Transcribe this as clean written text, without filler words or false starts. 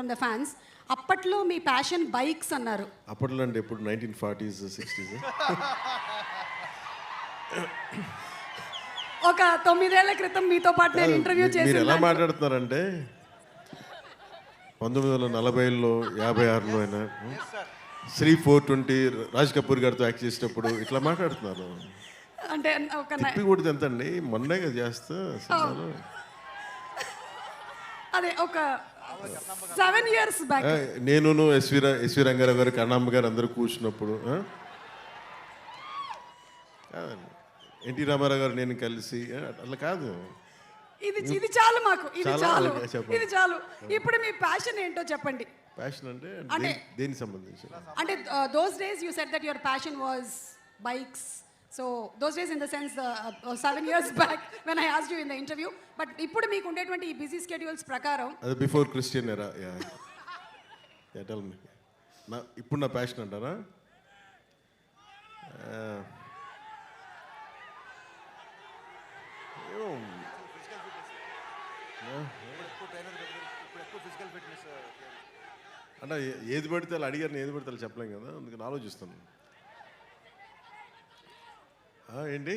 From the fans. అప్పట్లో మీ passion bikes అన్నారు. అప్పట్లో అంటే ఎప్పుడు 1940s 60s ఒక 9 ఏళ్ల క్రితం మీతో పాటు నేను ఇంటర్వ్యూ మీరు ఎలా చేసి మాట్లాడుతున్నారంటే 1940లో 56లో అయినా శ్రీ 420 రాజ్ కపూర్ గారితో యాక్ట్ చేసేటప్పుడు ఇట్లా మాట్లాడుతున్నారు. అంటే ఒక తిప్పి కొడితే ఎంత అండి, మొన్నే కదా చేస్తా సినిమాలో. అదే ఒక 7 years బ్యాక్ నేను ఎస్వి రంగారావు గారు, కన్నమ్మ గారు అందరూ కూర్చున్నప్పుడు ఎన్టీ రామారావు గారు నేను కలిసి అట్లా కాదు. ఇది చాలు మాకు, ఇది చాలా చాలు, చెప్పండి. ఇది చాలు. ఇప్పుడు మీ ప్యాషన్ ఏంటో చెప్పండి. ప్యాషన్ అంటే దేనికి సంబంధించి? అంటే those days you said that your passion was bikes. So those days in the sense 7 years back when I asked you in the interview. But ఇప్పుడు మీకు ఉండేటువంటి ఈ బిజీ స్కెడ్యూల్స్ ప్రకారం అది బిఫోర్ క్రిస్టియన్ ఎరా. Tell me. ఇప్పుడు నా passion అంటారా? అంటే ఏది పడితే అలా అడిగారు, ఏది పడితే అలా చెప్పలేం కదా, అందుకని ఆలోచిస్తాను. ఏంటి